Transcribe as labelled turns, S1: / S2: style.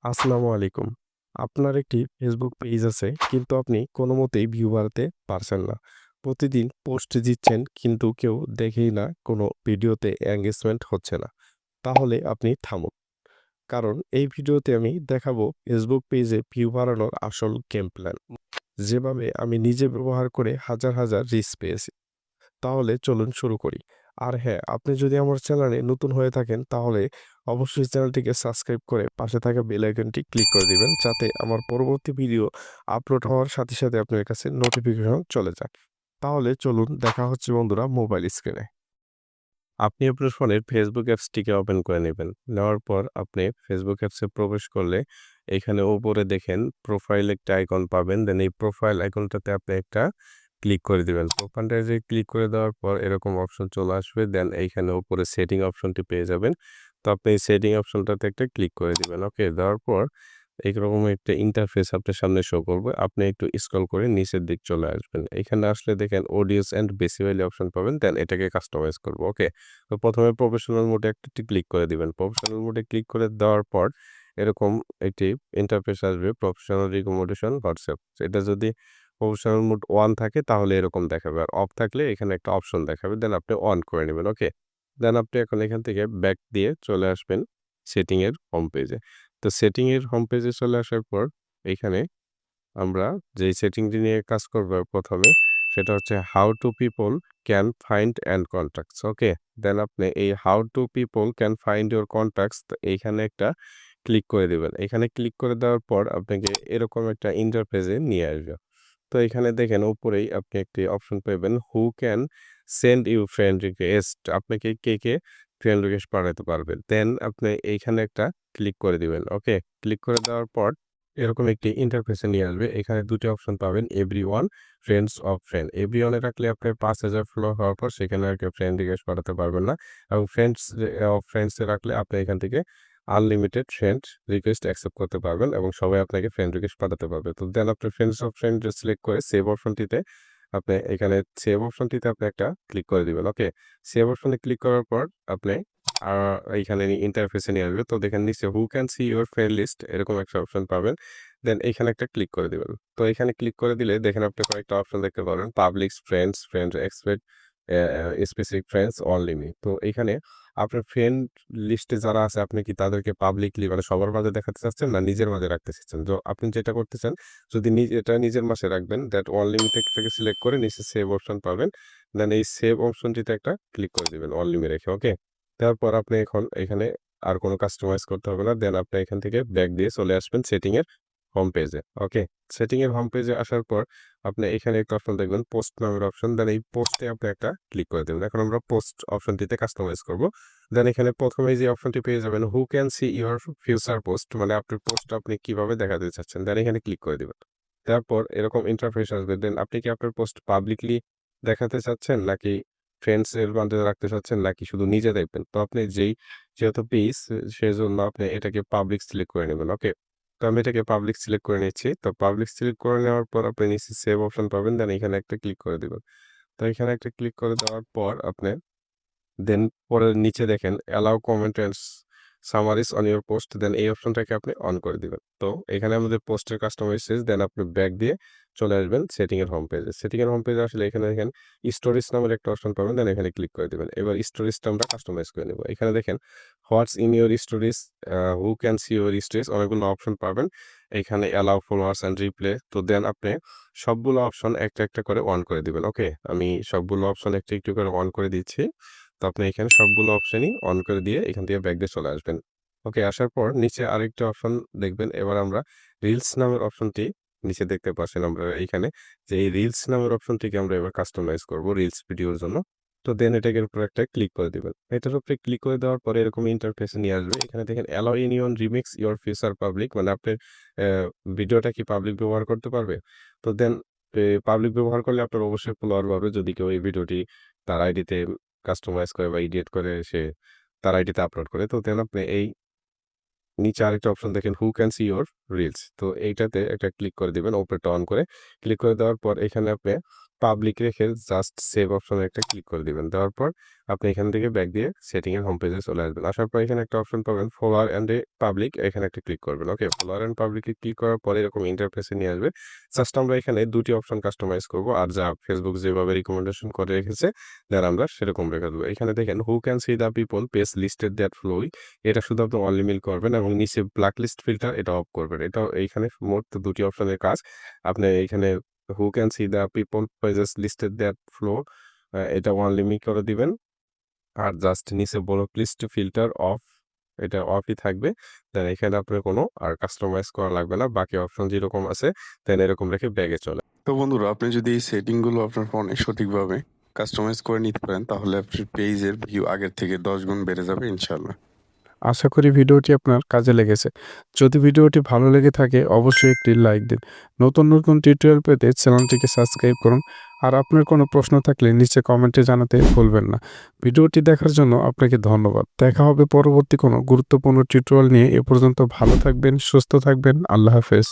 S1: আসসালামু আলাইকুম। আপনার একটি ফেসবুক পেজ আছে কিন্তু আপনি কোনোমতেই ভিউ বাড়াতে পারছেন না। প্রতিদিন পোস্ট দিচ্ছেন কিন্তু কেউ দেখেই না, কোনো ভিডিওতে এঙ্গেজমেন্ট হচ্ছে না। তাহলে আপনি থামুন। কারণ এই ভিডিওতে আমি দেখাবো ফেসবুক পেজে ভিউ বাড়ানোর আসল গেম প্ল্যান। যেভাবে আমি নিজে ব্যবহার করে হাজার রিচ পেয়েছি। তাহলে চলুন শুরু করি। আর হ্যাঁ, আপনি যদি আমার চ্যানেলে নতুন হয়ে থাকেন তাহলে অবশ্যই চ্যানেলটিকে সাবস্ক্রাইব করে পাশে থাকা বেল আইকনটি ক্লিক করে দিবেন, যাতে আমার পরবর্তী ভিডিও আপলোড হওয়ার সাথে আপনার কাছে নোটিফিকেশন চলে যায়। তাহলে চলুন দেখা হচ্ছে বন্ধুরা মোবাইল স্ক্রিনে। আপনি আপনার ফোনের ফেসবুক অ্যাপসটিকে ওপেন করে নেবেন। নেওয়ার পর আপনি ফেসবুক অ্যাপসে প্রবেশ করলে এখানে উপরে দেখেন প্রোফাইল একটা আইকন পাবেন। দেন এই প্রোফাইল আইকনটাতে আপনি একটা ক্লিক করে দিবেন। প্রোফাইলটায় যে ক্লিক করে দেওয়ার পর এরকম অপশন চলে আসবে। দেন এইখানে উপরে সেটিং অপশনটি পেয়ে যাবেন। তো আপনি এই সেটিং অপশনটাতে একটা ক্লিক করে দিবেন। ওকে, দেওয়ার পর এইরকম একটা ইন্টারফেস আপনার সামনে শো করবে। আপনি একটু স্ক্রল করে নিচের দিক চলে আসবেন। এখানে আসলে দেখেন অডিওস অ্যান্ড বেসিক্যালি অপশন পাবেন। দেন এটাকে কাস্টমাইজ করব। ওকে। তো ১ম এ প্রফেশনাল মোডে একটি ক্লিক করে দিবেন। প্রফেশনাল মোডে ক্লিক করে দেওয়ার পর এরকম একটি ইন্টারফেস আসবে, প্রফেশনাল রিকমেন্ডেশন হোয়াটসঅ্যাপ। এটা যদি প্রফেশনাল মোড অন থাকে তাহলে এরকম দেখাবে। আর অফ থাকলে এখানে একটা অপশন দেখাবে। দেন আপনি অন করে নিবেন। ওকে। দেন আপনি এখন এখান থেকে ব্যাক দিয়ে চলে আসবেন সেটিং এর হোম পেজে। তো সেটিং এর হোম পেজে চলে আসার পর এইখানে আমরা যেই সেটিংটি নিয়ে কাজ করব ১ম এ সেটা হচ্ছে how to people can find and contacts. Okay. Then আপনি এই how to people can find your contacts, তো এইখানে একটা ক্লিক করে দিবেন। এখানে ক্লিক করে দেওয়ার পর আপনাকে এরকম একটা ইন্টারফেসে নিয়ে আসবে। তো এখানে দেখেন উপরেই আপনি একটি অপশন পাবেন, who can send you friend request. আপনাকে কে ফ্রেন্ড রিকোয়েস্ট পাঠাতে পারবে। দেন আপনি এইখানে একটা ক্লিক করে দিবেন। ওকে। ক্লিক করে দেওয়ার পর এরকম একটি ইন্টারফেসে নিয়ে আসবে। এখানে ২ টি অপশন পাবেন, everyone, friends of friend. Everyone এ রাখলে আপনার ৫,০০০ ফলো হওয়ার পর সেখানে আর কেউ ফ্রেন্ড রিকোয়েস্ট পাঠাতে পারবেন না। এবং ফ্রেন্ডস অফ ফ্রেন্ডস এ রাখলে আপনি এখান থেকে আনলিমিটেড ফ্রেন্ড রিকোয়েস্ট অ্যাকসেপ্ট করতে পারবেন এবং সবাই আপনাকে ফ্রেন্ড রিকোয়েস্ট পাঠাতে পারবে। তো দেন আপনি ফ্রেন্ডস অফ ফ্রেন্ড সিলেক্ট করে সেভ অপশনটিতে আপনি এখানে সেভ অপশনটিতে আপনি একটা ক্লিক করে দিবেন। ওকে। সেভ অপশনে ক্লিক করার পর আপনি আ এইখানে ইন্টারফেসে নিয়ে আসবে। তো দেখেন নিচে who can see your friend list এরকম একটা অপশন পাবেন। দেন এইখানে একটা ক্লিক করে দিবেন। তো এখানে ক্লিক করে দিলে দেখেন আপনি কয়েকটা অপশন দেখতে পারবেন। Public, friends, friend expect, specific friends, only me. তো এইখানে আপনার ফ্রেন্ড লিস্টে যারা আছে আপনি কি তাদেরকে পাবলিকলি মানে সবার মাঝে দেখাতে চাচ্ছেন না নিজের মাঝে রাখতে চাচ্ছেন? তো আপনি যেটা করতেছেন, যদি এটা নিজের মাঝে রাখবেন, দ্যাট অনলি মি থেকে সিলেক্ট করে নিচে সেভ অপশন পাবেন। দেন এই সেভ অপশনটিতে একটা ক্লিক করে দিবেন অনলি মি রেখে। ওকে। দেওয়ার পর আপনি এখন এখানে আর কোনো কাস্টমাইজ করতে হবে না। দেন আপনি এখান থেকে ব্যাক দিয়ে চলে আসবেন সেটিং এর হোম পেজে। ওকে। সেটিং এর হোম পেজে আসার পর আপনি এখানে একটা অপশন দেখবেন, পোস্ট নামের অপশন। দেন এই পোস্টে আপনি একটা ক্লিক করে দেবেন। এখন আমরা পোস্ট অপশনটিতে কাস্টমাইজ করব। দেন এখানে ১ম এই যে অপশনটি পেয়ে যাবেন, হু can see your future post, মানে আপনার পোস্ট আপনি কিভাবে দেখাতে চাচ্ছেন। দেন এখানে ক্লিক করে দিবেন। তারপর এরকম ইন্টারফেস আসবে। দেন আপনি কি আপনার পোস্ট পাবলিকলি দেখাতে চাচ্ছেন নাকি ফ্রেন্ডস এর মাঝে রাখতে চাচ্ছেন নাকি শুধু নিজে দেখবেন? তো আপনি যেহেতু পেজ সেজন্য আপনি এটাকে পাবলিক সিলেক্ট করে নিবেন। ওকে। তো আমি এটাকে পাবলিক সিলেক্ট করে নিচ্ছি। তো পাবলিক সিলেক্ট করে নেওয়ার পর আপনি নিচে সেভ অপশন পাবেন। দেন এখানে একটা ক্লিক করে দিবেন। তো এখানে একটা ক্লিক করে দেওয়ার পর আপনি দেন পরে নিচে দেখেন allow comment and summaries on your post, then এই অপশনটাকে আপনি অন করে দিবেন। তো এখানে আমাদের পোস্টের কাস্টমাইজ শেষ। দেন আপনি ব্যাক দিয়ে চলে আসবেন সেটিং এর হোম পেজে। সেটিং এর হোম পেজে আসলে এখানে দেখেন স্টোরেজ নামের একটা অপশন পাবেন। দেন এখানে ক্লিক করে দিবেন। এবার স্টোরেজটা আমরা কাস্টমাইজ করে নেব। এখানে দেখেন হোয়াটস in your storage, who can see your storage, অনেকগুলো অপশন পাবেন। এখানে অ্যালাও ফলোয়ার্স অ্যান্ড রিপ্লে। তো দেন আপনি সবগুলো অপশন একটা করে অন করে দিবেন। ওকে। আমি সবগুলো অপশন একটু করে অন করে দিচ্ছি। তো আপনি এখানে সবগুলো অপশনই অন করে দিয়ে এখান থেকে ব্যাক দিয়ে চলে আসবেন। ওকে, আসার পর নিচে আরেকটা অপশন দেখবেন। এবার আমরা রিলস নামের অপশনটি নিচে দেখতে পাচ্ছেন আমরা এইখানে, যে এই রিলস নামের অপশনটিকে আমরা এবার কাস্টমাইজ করব রিলস ভিডিওর জন্য। তো দেন এটাকে উপর একটা ক্লিক করে দিবেন। এটার উপরে ক্লিক করে দেওয়ার পরে এরকম ইন্টারফেসে নিয়ে আসবে। এখানে দেখেন allow anyone remix your feature public, মানে আপনার ভিডিওটা কি পাবলিক ব্যবহার করতে পারবে? তো দেন পাবলিক ব্যবহার করলে আপনার অবশ্যই ফলোয়ার বাড়বে যদি কেউ এই ভিডিওটি তার আইডিতে কাস্টমাইজ করে বা এডিট করে সে তার আইডিতে আপলোড করে। তো দেন আপনি এই নিচে আরেকটা অপশন দেখেন, হু ক্যান সি ইউর রিলস। তো এইটাতে একটা ক্লিক করে দিবেন উপরেরটা অন করে। ক্লিক করে দেওয়ার পর এখানে আপনি পাবলিক রেখে জাস্ট সেভ অপশনে একটা ক্লিক করে দিবেন। দেওয়ার পর আপনি এখান থেকে ব্যাক দিয়ে সেটিং এর হোম পেজে চলে আসবেন। আসার পর এখানে একটা অপশন পাবেন ফলোয়ার অ্যান্ড পাবলিক, এখানে একটা ক্লিক করবেন। ওকে, ফলোয়ার অ্যান্ড পাবলিকে ক্লিক করার পরে এরকম ইন্টারফেসে নিয়ে আসবে। জাস্ট আমরা এখানে ২ টি অপশন কাস্টমাইজ করব। আর যা Facebook যেভাবে রিকমেন্ডেশন করে রেখেছে দেন আমরা সেরকম রেখে দেবো। এখানে দেখেন হু can C the people page listed that flowy, এটা শুধু আপনি অনলি মিল করবেন এবং নিচে ব্ল্যাক লিস্ট ফিল্টার এটা অফ করবেন। এটাও এইখানে মোট ২ টি অপশনের কাজ। আপনি এইখানে হু can C the people pages listed that flow এটা অনলি মিল করে দিবেন। আর জাস্ট নিচে ব্লক লিস্ট ফিল্টার অফ, এটা অফই থাকবে। দেন এখানে আপনার কোনো আর কাস্টমাইজ করা লাগবে না। বাকি অপশন যেরকম আছে দেন এরকম রেখে ব্যাগে চলে।
S2: তো বন্ধুরা, আপনি যদি এই সেটিংগুলো আপনার ফোনে সঠিকভাবে কাস্টমাইজ করে নিতে পারেন তাহলে আপনার পেজের ভিউ আগের থেকে 10 গুণ বেড়ে যাবে ইনশাল্লাহ।
S3: আশা করি ভিডিওটি আপনার কাজে লেগেছে। যদি ভিডিওটি ভালো লেগে থাকে অবশ্যই একটি লাইক দিন। নতুন নতুন টিউটোরিয়াল পেতে চ্যানেলটিকে সাবস্ক্রাইব করুন। আর আপনার কোনো প্রশ্ন থাকলে নিচে কমেন্টে জানাতে ভুলবেন না। ভিডিওটি দেখার জন্য আপনাকে ধন্যবাদ। দেখা হবে পরবর্তী কোনো গুরুত্বপূর্ণ টিউটোরিয়াল নিয়ে। এ পর্যন্ত ভালো থাকবেন, সুস্থ থাকবেন। আল্লাহ হাফেজ।